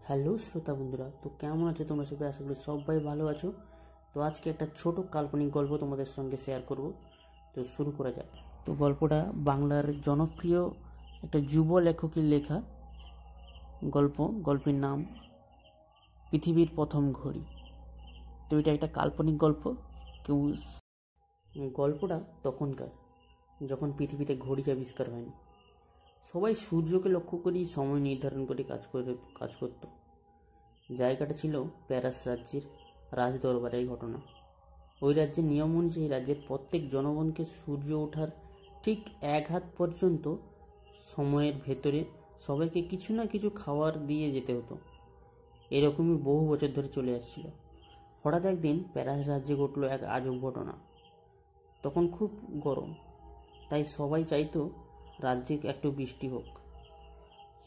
Hello শ্রোতা বন্ধুরা, তো কেমন আছো তোমরা সবাই? আশা করি সবাই ভালো আছো। তো আজকে একটা ছোট কাল্পনিক গল্প তোমাদের সঙ্গে শেয়ার করব। তো শুরু করা যাক। তো গল্পটা বাংলার জনপ্রিয় একটা যুব লেখকের লেখা গল্প। গল্পের নাম পৃথিবীর প্রথম ঘড়ি। তো এটা একটা কাল্পনিক গল্প। কেউ গল্পটা তখনকার, যখন পৃথিবীতে ঘড়ি আবিষ্কার হয়নি। সবাই সূর্যকে লক্ষ্য করেই সময় নির্ধারণ করে কাজ করত। জায়গাটা ছিল প্যারাস রাজ্যের রাজদরবারের ঘটনা। ওই রাজ্যের নিয়ম অনুযায়ী রাজ্যের প্রত্যেক জনগণকে সূর্য ওঠার ঠিক এক হাত পর্যন্ত সময়ের ভেতরে সবাইকে কিছু না কিছু খাবার দিয়ে যেতে হতো। এরকমই বহু বছর ধরে চলে আসছিল। হঠাৎ একদিন প্যারাস রাজ্যে ঘটল এক আজব ঘটনা। তখন খুব গরম, তাই সবাই চাইতো রাজ্যে একটু বৃষ্টি হোক।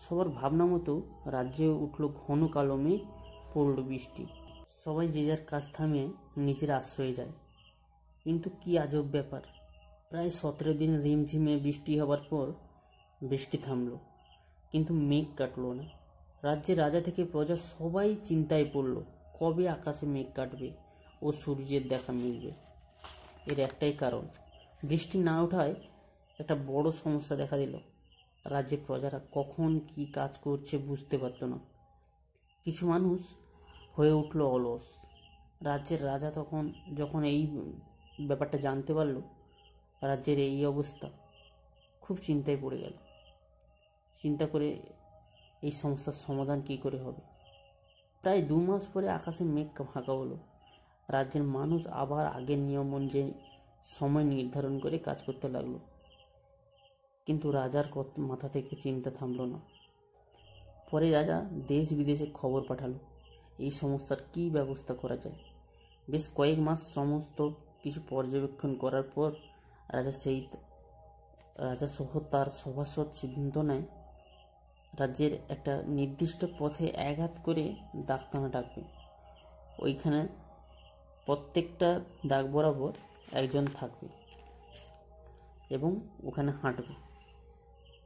সবার ভাবনা মতো রাজ্যে উঠল ঘন কালো মেঘ, পড়ল বৃষ্টি। সবাই যে যার কাজ থামিয়ে নিজের আশ্রয়ে যায়। কিন্তু কি আজব ব্যাপার, প্রায় 17 দিন রিমঝিমে বৃষ্টি হবার পর বৃষ্টি থামল, কিন্তু মেঘ কাটলো না। রাজ্যের রাজা থেকে প্রজা সবাই চিন্তায় পড়ল, কবে আকাশে মেঘ কাটবে ও সূর্যের দেখা মিলবে। এর একটাই কারণ, বৃষ্টি না ওঠায় একটা বড় সমস্যা দেখা দিল। রাজ্যের প্রজারা কখন কি কাজ করছে বুঝতে পারত না। কিছু মানুষ হয়ে উঠল অলস। রাজ্যের রাজা যখন এই ব্যাপারটা জানতে পারল, রাজ্যের এই অবস্থা, খুব চিন্তায় পড়ে গেল। চিন্তা করে এই সমস্যার সমাধান কি করে হবে। প্রায় 2 মাস পরে আকাশে মেঘ ফাঁকা হলো। রাজ্যের মানুষ আবার আগের নিয়ম অনুযায়ী সময় নির্ধারণ করে কাজ করতে লাগলো। কিন্তু রাজার মাথা থেকে চিন্তা থামল না। পরে রাজা দেশ বিদেশে খবর পাঠালো এই সমস্যার কি ব্যবস্থা করা যায়। বেশ কয়েক মাস সমস্ত কিছু পর্যবেক্ষণ করার পর রাজা সহ তার সভাসদ সিদ্ধান্ত নেয়, রাজ্যের একটা নির্দিষ্ট পথে এক হাত করে দাগটানা ডাকবে। ওইখানে প্রত্যেকটা দাগ বরাবর একজন থাকবে এবং ওখানে হাঁটবে।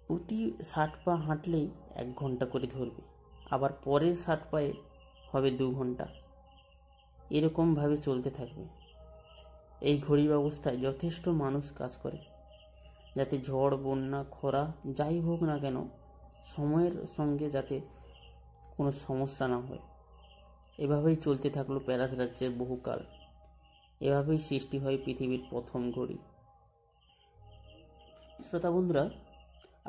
প্রতি 60 পা হাঁটলেই 1 ঘন্টা করে ধরবে, আবার পরের 60 পায়ে হবে 2 ঘন্টা। এরকমভাবে চলতে থাকবে। এই ঘড়ি ব্যবস্থায় যথেষ্ট মানুষ কাজ করে, যাতে ঝড়, বন্যা, খরা যাই হোক না কেন, সময়ের সঙ্গে যাতে কোনো সমস্যা না হয়। এভাবেই চলতে থাকলো প্যারাস রাজ্যের বহুকাল। এভাবেই সৃষ্টি হয় পৃথিবীর প্রথম ঘড়ি। শ্রোতা বন্ধুরা,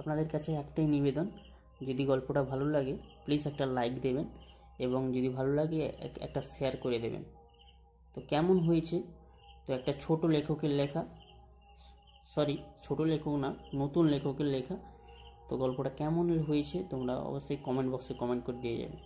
আপনাদের কাছে একটাই নিবেদন, যদি গল্পটা ভালো লাগে প্লিজ একটা লাইক দেবেন এবং যদি ভালো লাগে একটা শেয়ার করে দেবেন। তো কেমন হয়েছে? তো একটা ছোট লেখকের লেখা, ছোট লেখক না, নতুন লেখকের লেখা। তো গল্পটা কেমন হয়েছে তোমরা অবশ্যই কমেন্ট বক্সে কমেন্ট করে দিয়ে যাবে।